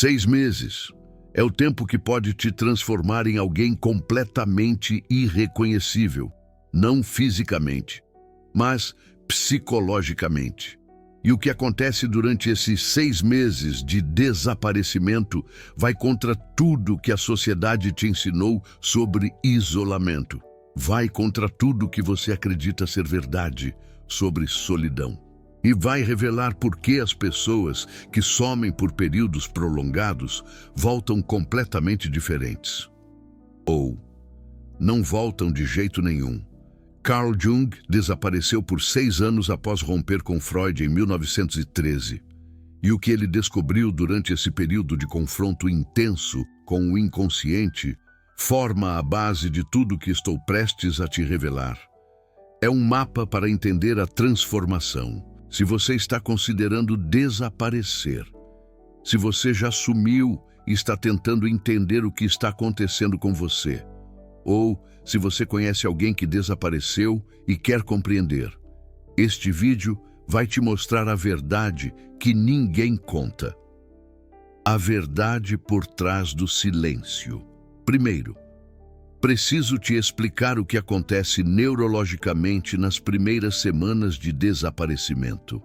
6 meses é o tempo que pode te transformar em alguém completamente irreconhecível, não fisicamente, mas psicologicamente. E o que acontece durante esses 6 meses de desaparecimento vai contra tudo que a sociedade te ensinou sobre isolamento. Vai contra tudo que você acredita ser verdade sobre solidão. E vai revelar por que as pessoas que somem por períodos prolongados voltam completamente diferentes. Ou não voltam de jeito nenhum. Carl Jung desapareceu por 6 anos após romper com Freud em 1913. E o que ele descobriu durante esse período de confronto intenso com o inconsciente forma a base de tudo que estou prestes a te revelar. É um mapa para entender a transformação. Se você está considerando desaparecer, se você já sumiu e está tentando entender o que está acontecendo com você, ou se você conhece alguém que desapareceu e quer compreender, este vídeo vai te mostrar a verdade que ninguém conta. A verdade por trás do silêncio. Primeiro, preciso te explicar o que acontece neurologicamente nas primeiras semanas de desaparecimento.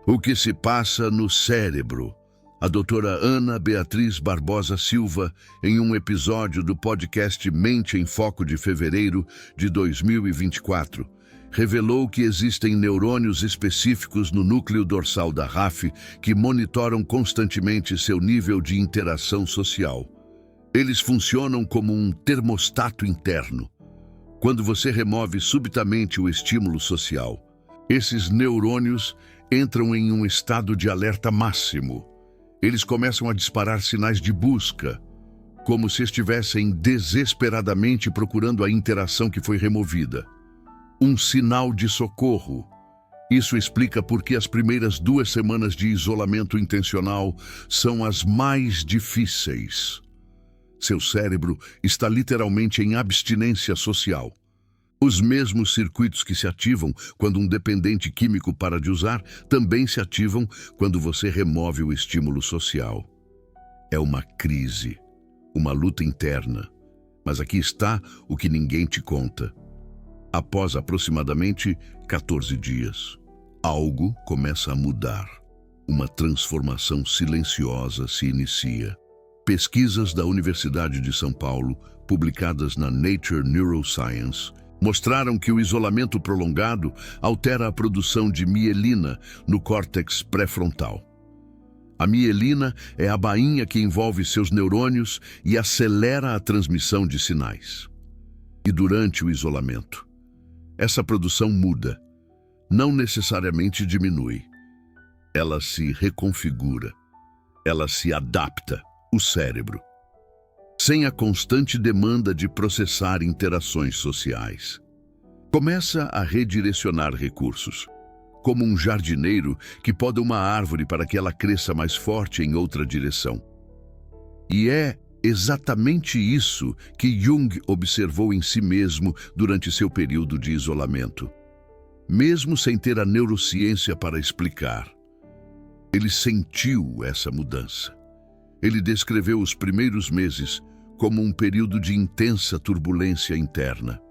O que se passa no cérebro. A doutora Ana Beatriz Barbosa Silva, em um episódio do podcast Mente em Foco de fevereiro de 2024, revelou que existem neurônios específicos no núcleo dorsal da RAF que monitoram constantemente seu nível de interação social. Eles funcionam como um termostato interno. Quando você remove subitamente o estímulo social, esses neurônios entram em um estado de alerta máximo. Eles começam a disparar sinais de busca, como se estivessem desesperadamente procurando a interação que foi removida. Um sinal de socorro. Isso explica por que as primeiras 2 semanas de isolamento intencional são as mais difíceis. Seu cérebro está literalmente em abstinência social. Os mesmos circuitos que se ativam quando um dependente químico para de usar também se ativam quando você remove o estímulo social. É uma crise, uma luta interna. Mas aqui está o que ninguém te conta. Após aproximadamente 14 dias, algo começa a mudar. Uma transformação silenciosa se inicia. Pesquisas da Universidade de São Paulo, publicadas na Nature Neuroscience, mostraram que o isolamento prolongado altera a produção de mielina no córtex pré-frontal. A mielina é a bainha que envolve seus neurônios e acelera a transmissão de sinais. E durante o isolamento, essa produção muda, não necessariamente diminui. Ela se reconfigura, ela se adapta. O cérebro, sem a constante demanda de processar interações sociais, começa a redirecionar recursos, como um jardineiro que poda uma árvore para que ela cresça mais forte em outra direção. E é exatamente isso que Jung observou em si mesmo durante seu período de isolamento. Mesmo sem ter a neurociência para explicar, ele sentiu essa mudança. Ele descreveu os primeiros meses como um período de intensa turbulência interna,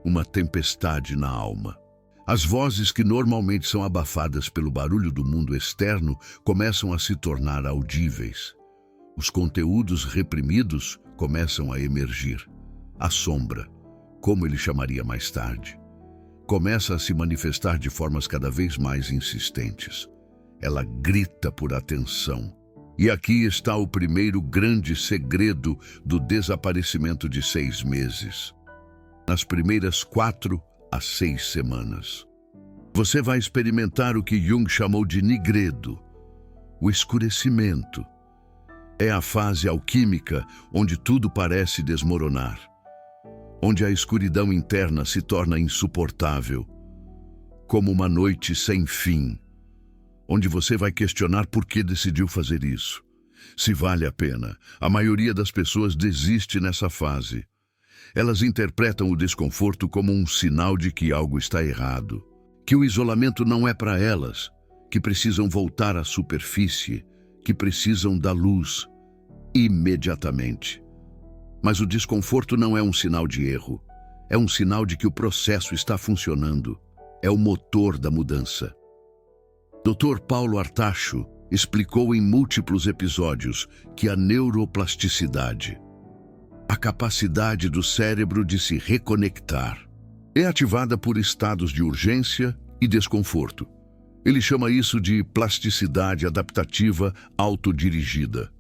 uma tempestade na alma. As vozes que normalmente são abafadas pelo barulho do mundo externo começam a se tornar audíveis. Os conteúdos reprimidos começam a emergir. A sombra, como ele chamaria mais tarde, começa a se manifestar de formas cada vez mais insistentes. Ela grita por atenção. E aqui está o primeiro grande segredo do desaparecimento de 6 meses. Nas primeiras 4 a 6 semanas, você vai experimentar o que Jung chamou de nigredo, o escurecimento. É a fase alquímica onde tudo parece desmoronar, onde a escuridão interna se torna insuportável, como uma noite sem fim, onde você vai questionar por que decidiu fazer isso. Se vale a pena, a maioria das pessoas desiste nessa fase. Elas interpretam o desconforto como um sinal de que algo está errado, que o isolamento não é para elas, que precisam voltar à superfície, que precisam da luz imediatamente. Mas o desconforto não é um sinal de erro. É um sinal de que o processo está funcionando. É o motor da mudança. Dr. Paulo Artacho explicou em múltiplos episódios que a neuroplasticidade, a capacidade do cérebro de se reconectar, é ativada por estados de urgência e desconforto. Ele chama isso de plasticidade adaptativa autodirigida.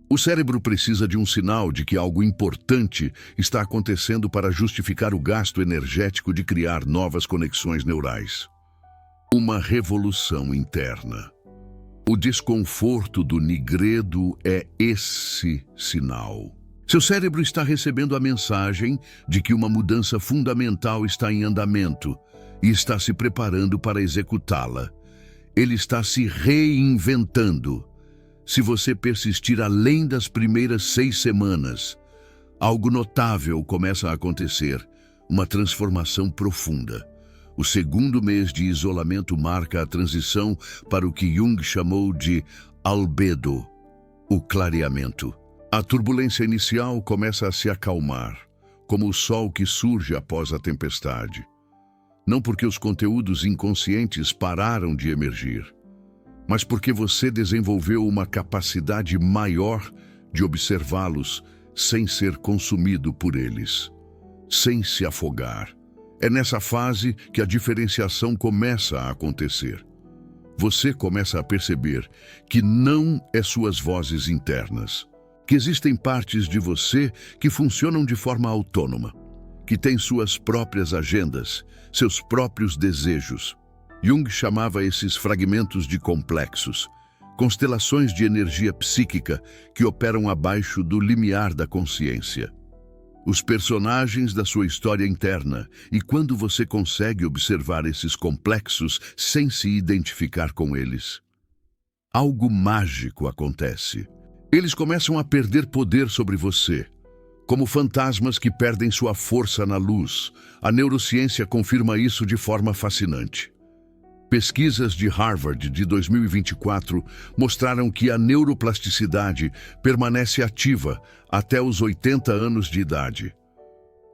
O cérebro precisa de um sinal de que algo importante está acontecendo para justificar o gasto energético de criar novas conexões neurais. Uma revolução interna. O desconforto do nigredo é esse sinal. Seu cérebro está recebendo a mensagem de que uma mudança fundamental está em andamento e está se preparando para executá-la. Ele está se reinventando. Se você persistir além das primeiras 6 semanas, algo notável começa a acontecer, uma transformação profunda. O segundo mês de isolamento marca a transição para o que Jung chamou de albedo, o clareamento. A turbulência inicial começa a se acalmar, como o sol que surge após a tempestade. Não porque os conteúdos inconscientes pararam de emergir, mas porque você desenvolveu uma capacidade maior de observá-los sem ser consumido por eles, sem se afogar. É nessa fase que a diferenciação começa a acontecer. Você começa a perceber que não é suas vozes internas, que existem partes de você que funcionam de forma autônoma, que têm suas próprias agendas, seus próprios desejos. Jung chamava esses fragmentos de complexos, constelações de energia psíquica que operam abaixo do limiar da consciência. Os personagens da sua história interna, e quando você consegue observar esses complexos sem se identificar com eles, algo mágico acontece. Eles começam a perder poder sobre você, como fantasmas que perdem sua força na luz. A neurociência confirma isso de forma fascinante. Pesquisas de Harvard de 2024 mostraram que a neuroplasticidade permanece ativa até os 80 anos de idade.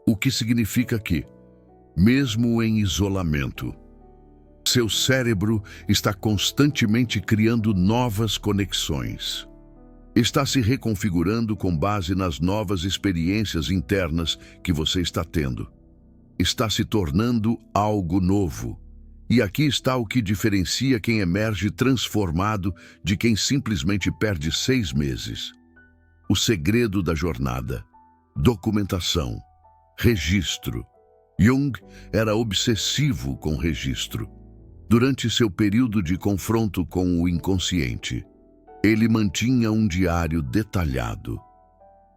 O que significa que, mesmo em isolamento, seu cérebro está constantemente criando novas conexões. Está se reconfigurando com base nas novas experiências internas que você está tendo. Está se tornando algo novo. E aqui está o que diferencia quem emerge transformado de quem simplesmente perde 6 meses. O segredo da jornada. Documentação. Registro. Jung era obsessivo com registro. Durante seu período de confronto com o inconsciente, ele mantinha um diário detalhado.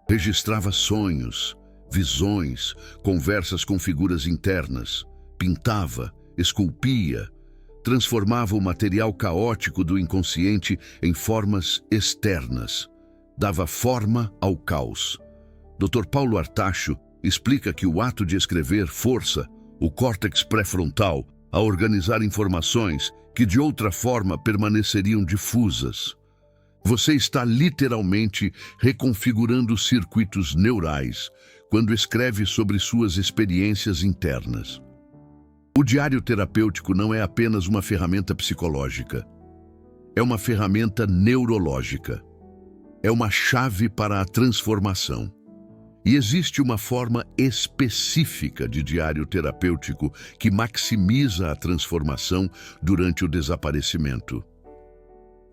Registrava sonhos, visões, conversas com figuras internas, pintava, esculpia, transformava o material caótico do inconsciente em formas externas, dava forma ao caos. Dr. Paulo Artacho explica que o ato de escrever força o córtex pré-frontal a organizar informações que de outra forma permaneceriam difusas. Você está literalmente reconfigurando circuitos neurais quando escreve sobre suas experiências internas. O diário terapêutico não é apenas uma ferramenta psicológica. É uma ferramenta neurológica. É uma chave para a transformação. E existe uma forma específica de diário terapêutico que maximiza a transformação durante o desaparecimento.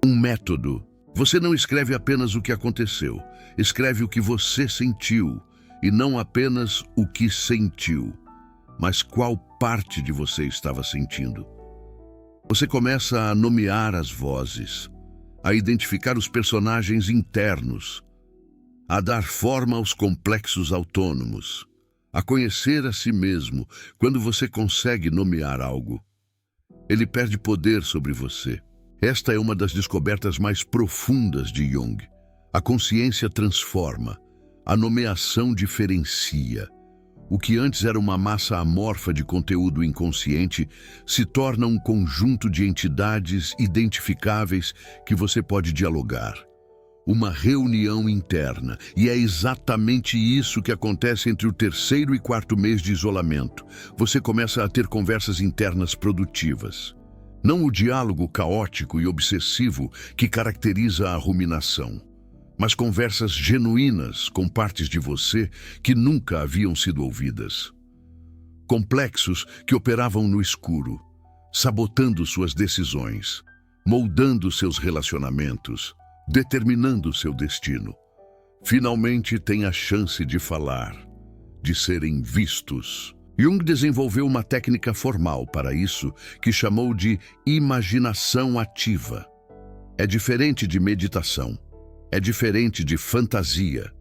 Um método. Você não escreve apenas o que aconteceu. Escreve o que você sentiu, e não apenas o que sentiu, mas qual parte de você estava sentindo. Você começa a nomear as vozes, a identificar os personagens internos, a dar forma aos complexos autônomos, a conhecer a si mesmo. Quando você consegue nomear algo, ele perde poder sobre você. Esta é uma das descobertas mais profundas de Jung. A consciência transforma, a nomeação diferencia. O que antes era uma massa amorfa de conteúdo inconsciente se torna um conjunto de entidades identificáveis que você pode dialogar. Uma reunião interna, e é exatamente isso que acontece entre o terceiro e quarto mês de isolamento. Você começa a ter conversas internas produtivas. Não o diálogo caótico e obsessivo que caracteriza a ruminação, mas conversas genuínas com partes de você que nunca haviam sido ouvidas. Complexos que operavam no escuro, sabotando suas decisões, moldando seus relacionamentos, determinando seu destino. Finalmente têm a chance de falar, de serem vistos. Jung desenvolveu uma técnica formal para isso que chamou de imaginação ativa. É diferente de meditação. É diferente de fantasia.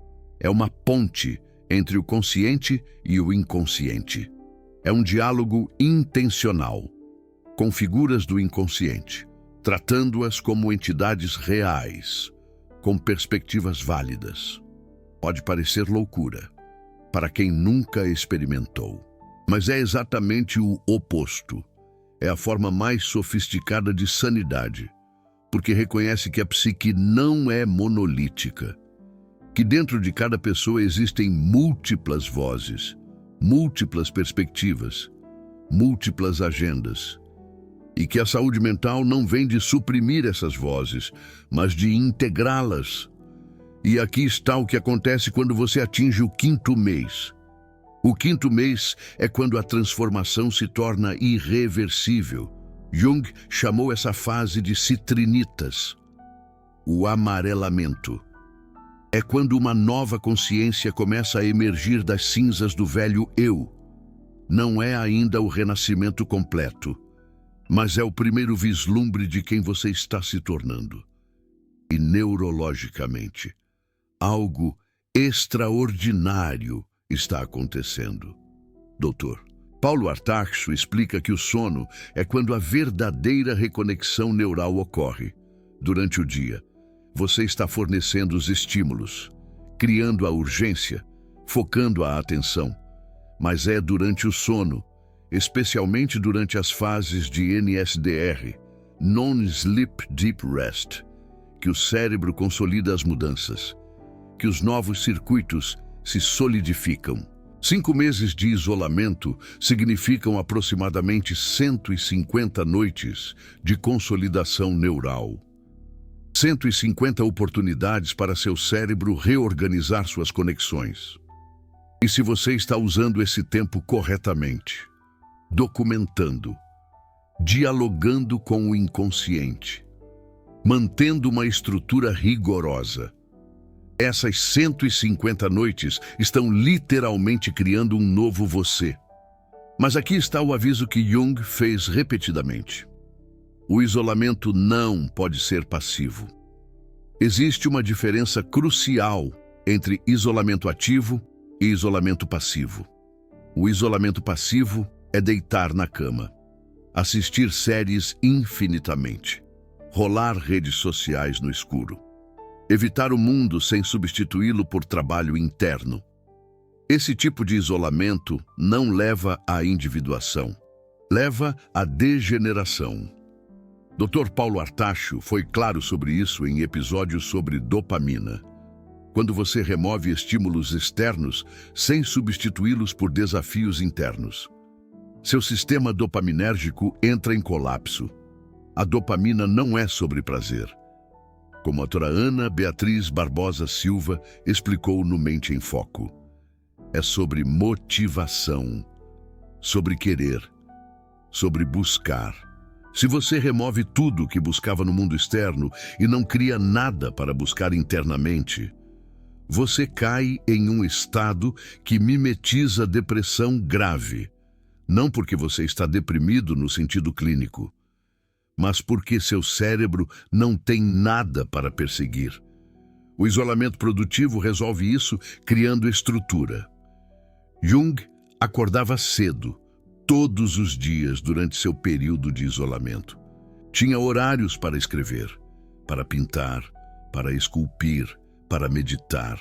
É uma ponte entre o consciente e o inconsciente. É um diálogo intencional, com figuras do inconsciente, tratando-as como entidades reais, com perspectivas válidas. Pode parecer loucura para quem nunca experimentou, mas é exatamente o oposto. É a forma mais sofisticada de sanidade, porque reconhece que a psique não é monolítica, que dentro de cada pessoa existem múltiplas vozes, múltiplas perspectivas, múltiplas agendas, e que a saúde mental não vem de suprimir essas vozes, mas de integrá-las. E aqui está o que acontece quando você atinge o quinto mês. O quinto mês é quando a transformação se torna irreversível. Jung chamou essa fase de citrinitas, o amarelamento. É quando uma nova consciência começa a emergir das cinzas do velho eu. Não é ainda o renascimento completo, mas é o primeiro vislumbre de quem você está se tornando. E neurologicamente, algo extraordinário está acontecendo. Doutor Paulo Artacho explica que o sono é quando a verdadeira reconexão neural ocorre. Durante o dia, você está fornecendo os estímulos, criando a urgência, focando a atenção. Mas é durante o sono, especialmente durante as fases de NSDR, Non-Sleep Deep Rest, que o cérebro consolida as mudanças, que os novos circuitos se solidificam. 5 meses de isolamento significam aproximadamente 150 noites de consolidação neural. 150 oportunidades para seu cérebro reorganizar suas conexões. E se você está usando esse tempo corretamente, documentando, dialogando com o inconsciente, mantendo uma estrutura rigorosa, essas 150 noites estão literalmente criando um novo você. Mas aqui está o aviso que Jung fez repetidamente. O isolamento não pode ser passivo. Existe uma diferença crucial entre isolamento ativo e isolamento passivo. O isolamento passivo é deitar na cama, assistir séries infinitamente, rolar redes sociais no escuro, evitar o mundo sem substituí-lo por trabalho interno. Esse tipo de isolamento não leva à individuação, leva à degeneração. Dr. Paulo Artacho foi claro sobre isso em episódios sobre dopamina. Quando você remove estímulos externos sem substituí-los por desafios internos, seu sistema dopaminérgico entra em colapso. A dopamina não é sobre prazer, como a doutora Ana Beatriz Barbosa Silva explicou no Mente em Foco. É sobre motivação, sobre querer, sobre buscar. Se você remove tudo que buscava no mundo externo e não cria nada para buscar internamente, você cai em um estado que mimetiza depressão grave, não porque você está deprimido no sentido clínico, mas porque seu cérebro não tem nada para perseguir. O isolamento produtivo resolve isso criando estrutura. Jung acordava cedo, todos os dias durante seu período de isolamento. Tinha horários para escrever, para pintar, para esculpir, para meditar.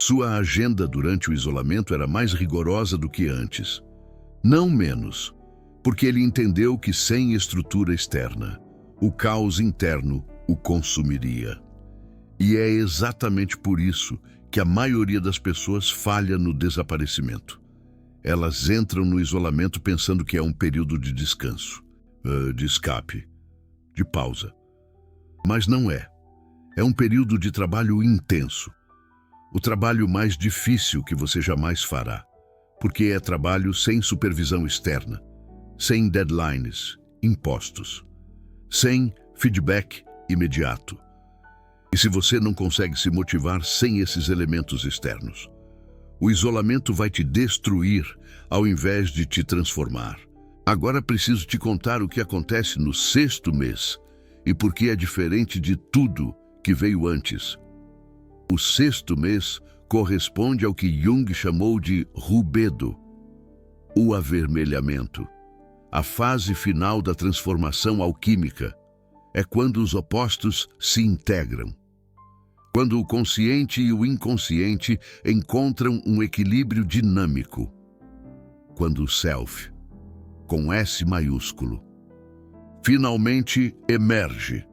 Sua agenda durante o isolamento era mais rigorosa do que antes. Não menos, porque ele entendeu que sem estrutura externa, o caos interno o consumiria. E é exatamente por isso que a maioria das pessoas falha no desaparecimento. Elas entram no isolamento pensando que é um período de descanso, de escape, de pausa. Mas não é. É um período de trabalho intenso. O trabalho mais difícil que você jamais fará, porque é trabalho sem supervisão externa, sem deadlines impostos, sem feedback imediato. E se você não consegue se motivar sem esses elementos externos, o isolamento vai te destruir ao invés de te transformar. Agora preciso te contar o que acontece no 6º mês e por que é diferente de tudo que veio antes. O 6º mês corresponde ao que Jung chamou de rubedo, o avermelhamento. A fase final da transformação alquímica é quando os opostos se integram. Quando o consciente e o inconsciente encontram um equilíbrio dinâmico. Quando o self, com S maiúsculo, finalmente emerge.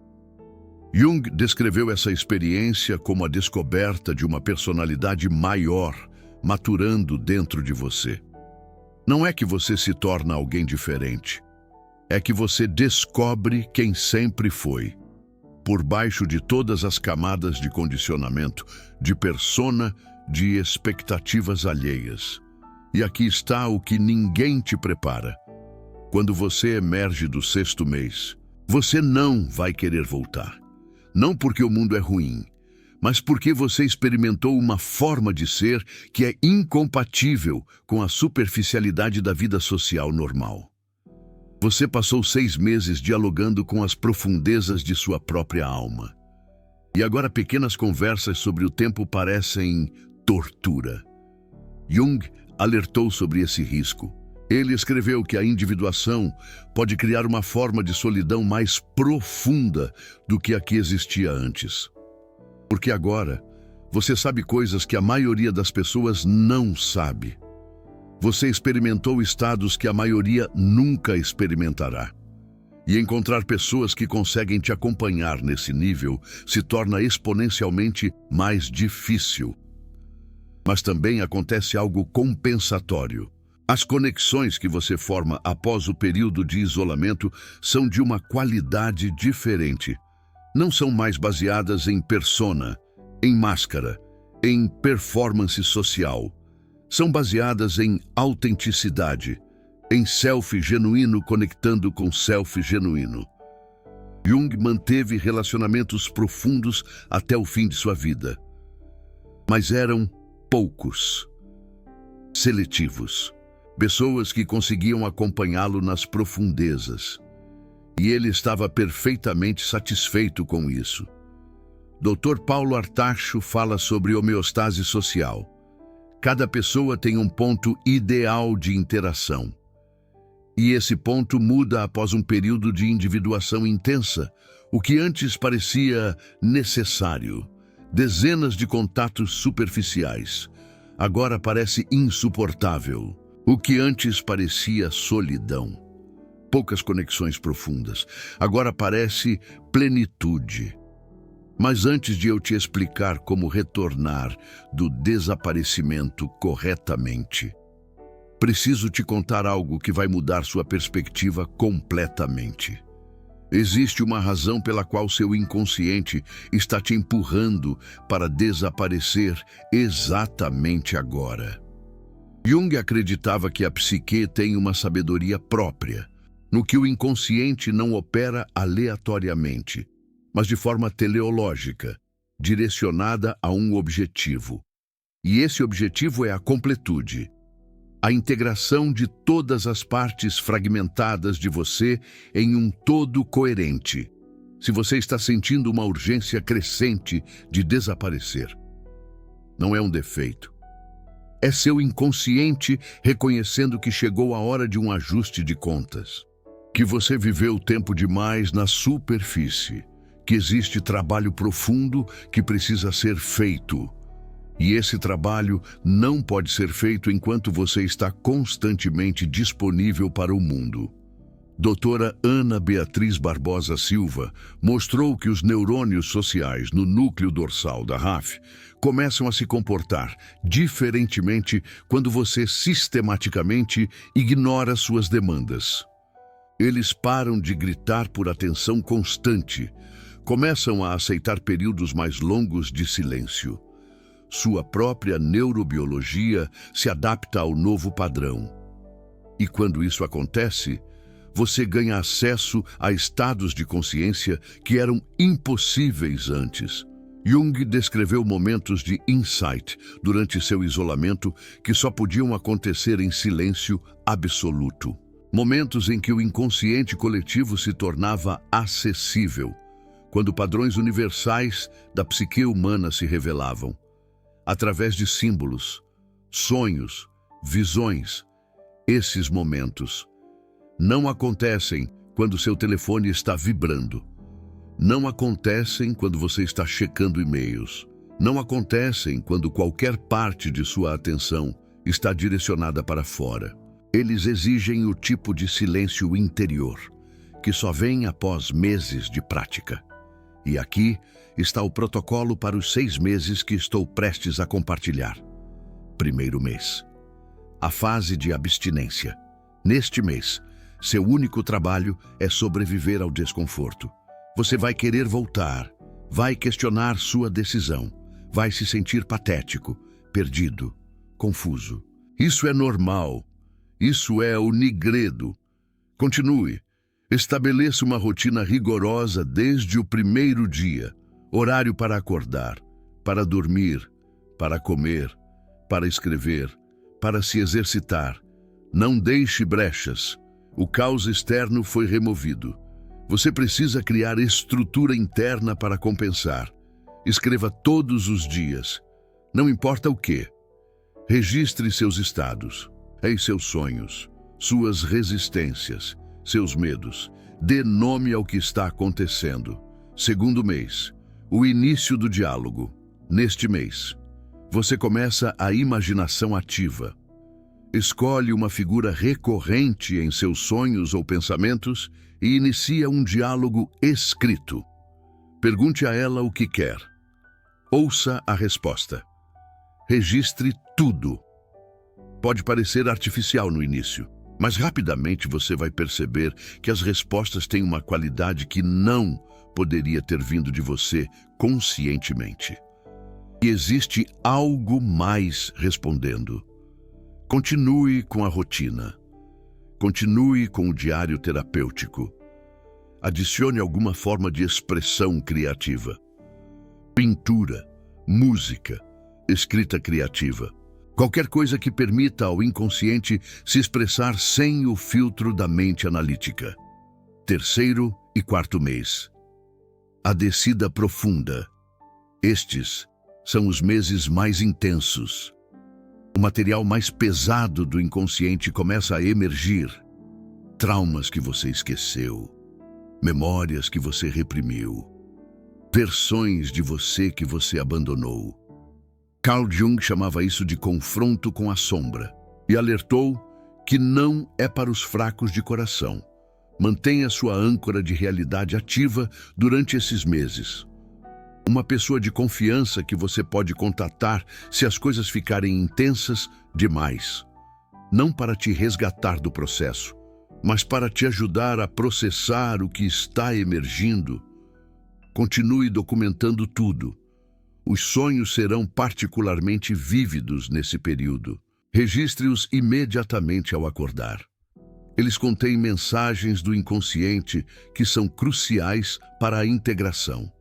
Jung descreveu essa experiência como a descoberta de uma personalidade maior maturando dentro de você. Não é que você se torna alguém diferente, é que você descobre quem sempre foi, por baixo de todas as camadas de condicionamento, de persona, de expectativas alheias. E aqui está o que ninguém te prepara. Quando você emerge do 6º mês, você não vai querer voltar. Não porque o mundo é ruim, mas porque você experimentou uma forma de ser que é incompatível com a superficialidade da vida social normal. Você passou 6 meses dialogando com as profundezas de sua própria alma. E agora pequenas conversas sobre o tempo parecem tortura. Jung alertou sobre esse risco. Ele escreveu que a individuação pode criar uma forma de solidão mais profunda do que a que existia antes. Porque agora, você sabe coisas que a maioria das pessoas não sabe. Você experimentou estados que a maioria nunca experimentará. E encontrar pessoas que conseguem te acompanhar nesse nível se torna exponencialmente mais difícil. Mas também acontece algo compensatório. As conexões que você forma após o período de isolamento são de uma qualidade diferente. Não são mais baseadas em persona, em máscara, em performance social. São baseadas em autenticidade, em self genuíno conectando com self genuíno. Jung manteve relacionamentos profundos até o fim de sua vida. Mas eram poucos, seletivos. Pessoas que conseguiam acompanhá-lo nas profundezas. E ele estava perfeitamente satisfeito com isso. Dr. Paulo Artacho fala sobre homeostase social. Cada pessoa tem um ponto ideal de interação. E esse ponto muda após um período de individuação intensa, o que antes parecia necessário. Dezenas de contatos superficiais. Agora parece insuportável. O que antes parecia solidão, poucas conexões profundas, agora parece plenitude. Mas antes de eu te explicar como retornar do desaparecimento corretamente, preciso te contar algo que vai mudar sua perspectiva completamente. Existe uma razão pela qual seu inconsciente está te empurrando para desaparecer exatamente agora. Jung acreditava que a psique tem uma sabedoria própria, no que o inconsciente não opera aleatoriamente, mas de forma teleológica, direcionada a um objetivo. E esse objetivo é a completude, a integração de todas as partes fragmentadas de você em um todo coerente. Se você está sentindo uma urgência crescente de desaparecer, não é um defeito. É seu inconsciente reconhecendo que chegou a hora de um ajuste de contas, que você viveu tempo demais na superfície, que existe trabalho profundo que precisa ser feito. E esse trabalho não pode ser feito enquanto você está constantemente disponível para o mundo. Doutora Ana Beatriz Barbosa Silva mostrou que os neurônios sociais no núcleo dorsal da RAF começam a se comportar diferentemente quando você sistematicamente ignora suas demandas. Eles param de gritar por atenção constante, começam a aceitar períodos mais longos de silêncio. Sua própria neurobiologia se adapta ao novo padrão. E quando isso acontece, você ganha acesso a estados de consciência que eram impossíveis antes. Jung descreveu momentos de insight durante seu isolamento que só podiam acontecer em silêncio absoluto. Momentos em que o inconsciente coletivo se tornava acessível, quando padrões universais da psique humana se revelavam, através de símbolos, sonhos, visões. Esses momentos não acontecem quando seu telefone está vibrando. Não acontecem quando você está checando e-mails. Não acontecem quando qualquer parte de sua atenção está direcionada para fora. Eles exigem o tipo de silêncio interior, que só vem após meses de prática. E aqui está o protocolo para os 6 meses que estou prestes a compartilhar. Primeiro mês. A fase de abstinência. Neste mês, seu único trabalho é sobreviver ao desconforto. Você vai querer voltar, vai questionar sua decisão, vai se sentir patético, perdido, confuso. Isso é normal. Isso é o nigredo. Continue. Estabeleça uma rotina rigorosa desde o primeiro dia. Horário para acordar, para dormir, para comer, para escrever, para se exercitar. Não deixe brechas. O caos externo foi removido. Você precisa criar estrutura interna para compensar. Escreva todos os dias. Não importa o quê. Registre seus estados, seus sonhos, suas resistências, seus medos. Dê nome ao que está acontecendo. Segundo mês, o início do diálogo. Neste mês, você começa a imaginação ativa. Escolhe uma figura recorrente em seus sonhos ou pensamentos e inicia um diálogo escrito. Pergunte a ela o que quer. Ouça a resposta. Registre tudo. Pode parecer artificial no início, mas rapidamente você vai perceber que as respostas têm uma qualidade que não poderia ter vindo de você conscientemente. E existe algo mais respondendo. Continue com a rotina. Continue com o diário terapêutico. Adicione alguma forma de expressão criativa. Pintura, música, escrita criativa. Qualquer coisa que permita ao inconsciente se expressar sem o filtro da mente analítica. Terceiro e quarto mês. A descida profunda. Estes são os meses mais intensos. O material mais pesado do inconsciente começa a emergir. Traumas que você esqueceu, memórias que você reprimiu, versões de você que você abandonou. Carl Jung chamava isso de confronto com a sombra e alertou que não é para os fracos de coração. Mantenha sua âncora de realidade ativa durante esses meses. Uma pessoa de confiança que você pode contatar se as coisas ficarem intensas demais. Não para te resgatar do processo, mas para te ajudar a processar o que está emergindo. Continue documentando tudo. Os sonhos serão particularmente vívidos nesse período. Registre-os imediatamente ao acordar. Eles contêm mensagens do inconsciente que são cruciais para a integração.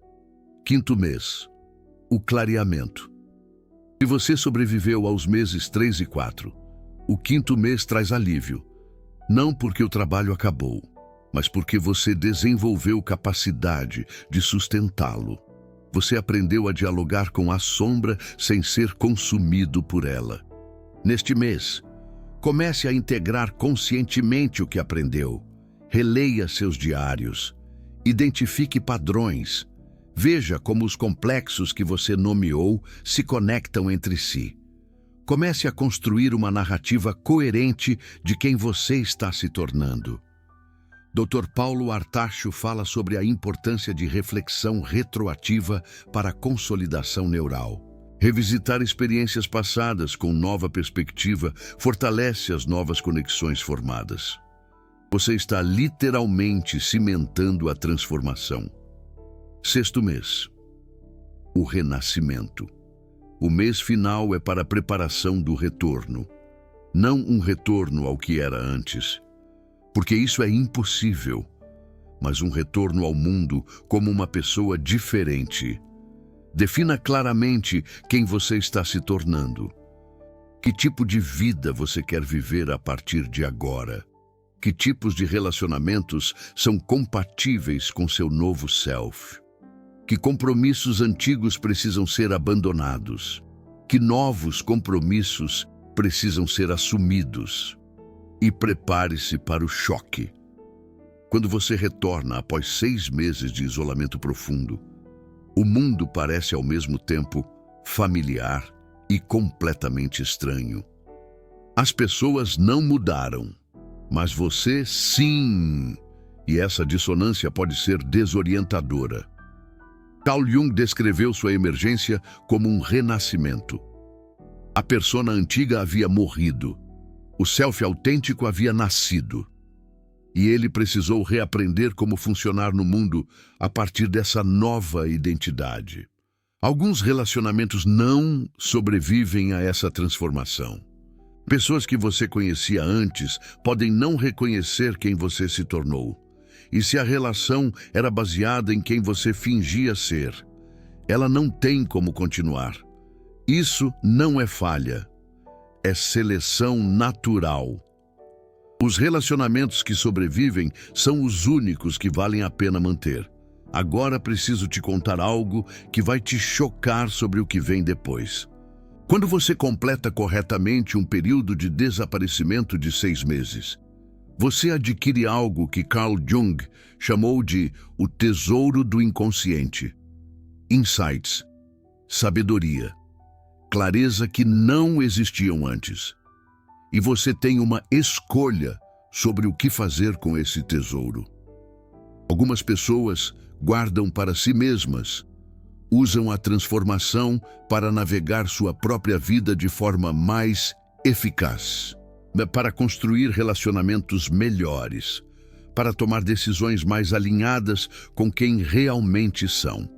Quinto mês. O clareamento. Se você sobreviveu aos meses 3 e 4, o quinto mês traz alívio. Não porque o trabalho acabou, mas porque você desenvolveu capacidade de sustentá-lo. Você aprendeu a dialogar com a sombra sem ser consumido por ela. Neste mês, comece a integrar conscientemente o que aprendeu. Releia seus diários. Identifique padrões. Veja como os complexos que você nomeou se conectam entre si. Comece a construir uma narrativa coerente de quem você está se tornando. Dr. Paulo Artacho fala sobre a importância de reflexão retroativa para a consolidação neural. Revisitar experiências passadas com nova perspectiva fortalece as novas conexões formadas. Você está literalmente cimentando a transformação. Sexto mês. O renascimento. O mês final é para a preparação do retorno. Não um retorno ao que era antes, porque isso é impossível, mas um retorno ao mundo como uma pessoa diferente. Defina claramente quem você está se tornando. Que tipo de vida você quer viver a partir de agora? Que tipos de relacionamentos são compatíveis com seu novo self? Que compromissos antigos precisam ser abandonados? Que novos compromissos precisam ser assumidos? E prepare-se para o choque. Quando você retorna após 6 meses de isolamento profundo, o mundo parece ao mesmo tempo familiar e completamente estranho. As pessoas não mudaram, mas você sim. E essa dissonância pode ser desorientadora. Carl Jung descreveu sua emergência como um renascimento. A persona antiga havia morrido. O self autêntico havia nascido. E ele precisou reaprender como funcionar no mundo a partir dessa nova identidade. Alguns relacionamentos não sobrevivem a essa transformação. Pessoas que você conhecia antes podem não reconhecer quem você se tornou. E se a relação era baseada em quem você fingia ser, ela não tem como continuar. Isso não é falha, é seleção natural. Os relacionamentos que sobrevivem são os únicos que valem a pena manter. Agora preciso te contar algo que vai te chocar sobre o que vem depois. Quando você completa corretamente um período de desaparecimento de 6 meses, você adquire algo que Carl Jung chamou de o tesouro do inconsciente. Insights, sabedoria, clareza que não existiam antes. E você tem uma escolha sobre o que fazer com esse tesouro. Algumas pessoas guardam para si mesmas, usam a transformação para navegar sua própria vida de forma mais eficaz, para construir relacionamentos melhores, para tomar decisões mais alinhadas com quem realmente são.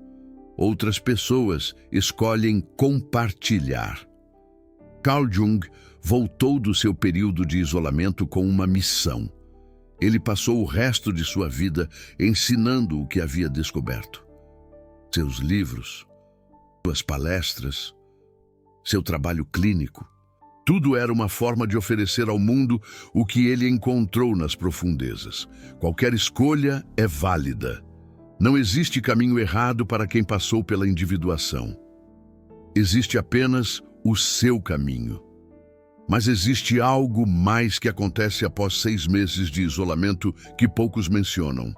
Outras pessoas escolhem compartilhar. Carl Jung voltou do seu período de isolamento com uma missão. Ele passou o resto de sua vida ensinando o que havia descoberto. Seus livros, suas palestras, seu trabalho clínico, tudo era uma forma de oferecer ao mundo o que ele encontrou nas profundezas. Qualquer escolha é válida. Não existe caminho errado para quem passou pela individuação. Existe apenas o seu caminho. Mas existe algo mais que acontece após 6 meses de isolamento que poucos mencionam.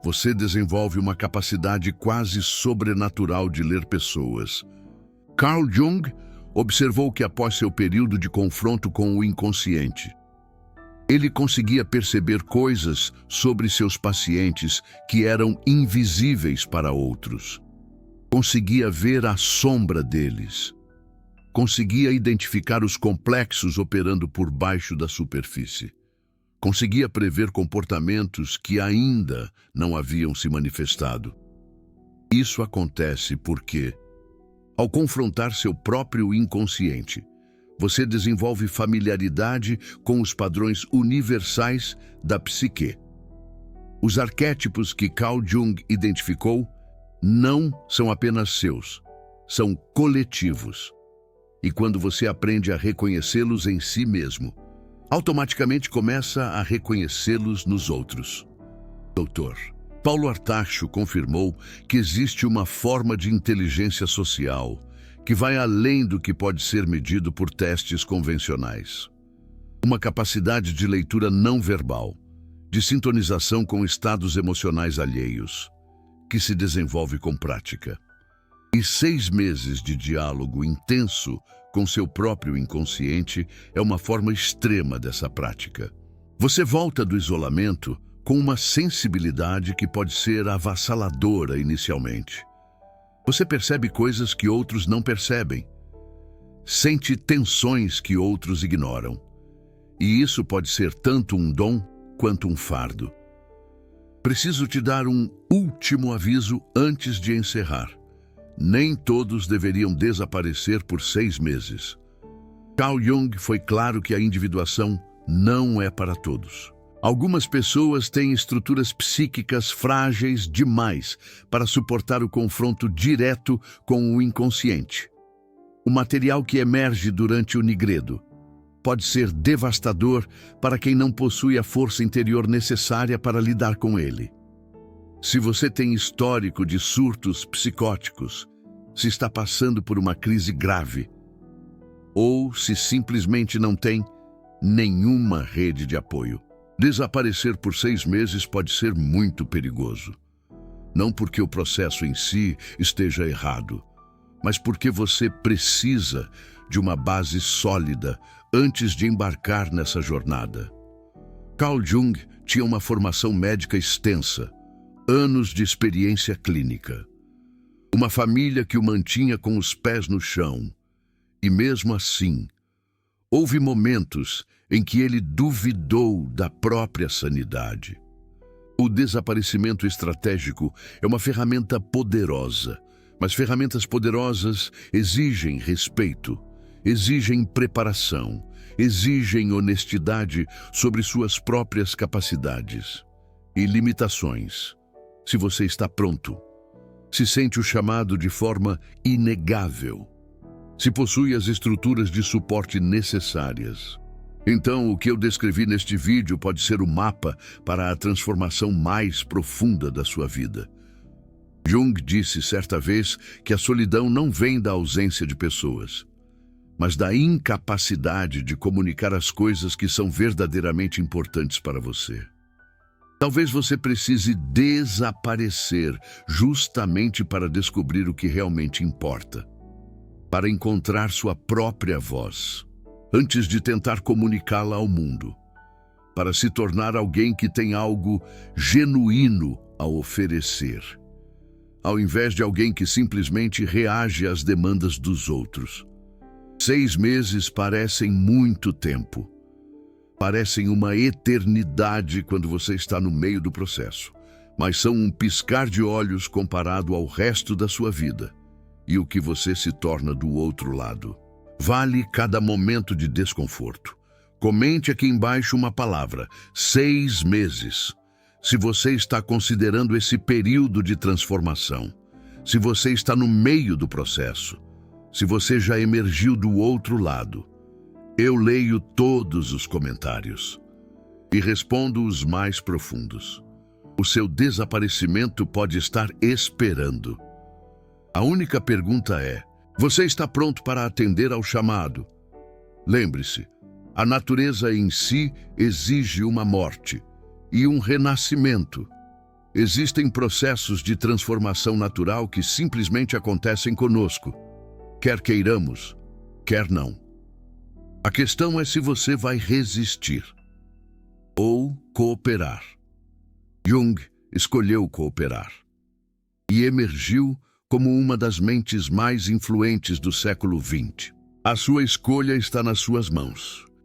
Você desenvolve uma capacidade quase sobrenatural de ler pessoas. Carl Jung observou que após seu período de confronto com o inconsciente, ele conseguia perceber coisas sobre seus pacientes que eram invisíveis para outros. Conseguia ver a sombra deles. Conseguia identificar os complexos operando por baixo da superfície. Conseguia prever comportamentos que ainda não haviam se manifestado. Isso acontece porque, ao confrontar seu próprio inconsciente, você desenvolve familiaridade com os padrões universais da psique. Os arquétipos que Carl Jung identificou não são apenas seus, são coletivos. E quando você aprende a reconhecê-los em si mesmo, automaticamente começa a reconhecê-los nos outros. Dr. Paulo Artacho confirmou que existe uma forma de inteligência social que vai além do que pode ser medido por testes convencionais. Uma capacidade de leitura não verbal, de sintonização com estados emocionais alheios. que se desenvolve com prática. E 6 meses de diálogo intenso com seu próprio inconsciente é uma forma extrema dessa prática. Você volta do isolamento com uma sensibilidade que pode ser avassaladora inicialmente. Você percebe coisas que outros não percebem, sente tensões que outros ignoram. E isso pode ser tanto um dom quanto um fardo. Preciso te dar um último aviso antes de encerrar. Nem todos deveriam desaparecer por 6 meses. Carl Jung foi claro que a individuação não é para todos. Algumas pessoas têm estruturas psíquicas frágeis demais para suportar o confronto direto com o inconsciente. O material que emerge durante o nigredo pode ser devastador para quem não possui a força interior necessária para lidar com ele. Se você tem histórico de surtos psicóticos, se está passando por uma crise grave, ou se simplesmente não tem nenhuma rede de apoio, desaparecer por 6 meses pode ser muito perigoso. Não porque o processo em si esteja errado, mas porque você precisa de uma base sólida antes de embarcar nessa jornada. Carl Jung tinha uma formação médica extensa, anos de experiência clínica. Uma família que o mantinha com os pés no chão. E mesmo assim, houve momentos em que ele duvidou da própria sanidade. O desaparecimento estratégico é uma ferramenta poderosa, mas ferramentas poderosas exigem respeito, exigem preparação, exigem honestidade sobre suas próprias capacidades e limitações. Se você está pronto, se sente o chamado de forma inegável, se possui as estruturas de suporte necessárias, então o que eu descrevi neste vídeo pode ser o mapa para a transformação mais profunda da sua vida. Jung disse certa vez que a solidão não vem da ausência de pessoas, mas da incapacidade de comunicar as coisas que são verdadeiramente importantes para você. Talvez você precise desaparecer justamente para descobrir o que realmente importa, para encontrar sua própria voz, antes de tentar comunicá-la ao mundo, para se tornar alguém que tem algo genuíno a oferecer, ao invés de alguém que simplesmente reage às demandas dos outros. 6 meses parecem muito tempo. Parecem uma eternidade quando você está no meio do processo, mas são um piscar de olhos comparado ao resto da sua vida e o que você se torna do outro lado. Vale cada momento de desconforto. Comente aqui embaixo uma palavra: 6 meses. Se você está considerando esse período de transformação, se você está no meio do processo, se você já emergiu do outro lado. Eu leio todos os comentários e respondo os mais profundos. O seu desaparecimento pode estar esperando. A única pergunta é: você está pronto para atender ao chamado? Lembre-se, a natureza em si exige uma morte e um renascimento. Existem processos de transformação natural que simplesmente acontecem conosco, quer queiramos, quer não. A questão é se você vai resistir ou cooperar. Jung escolheu cooperar e emergiu como uma das mentes mais influentes do século XX. A sua escolha está nas suas mãos.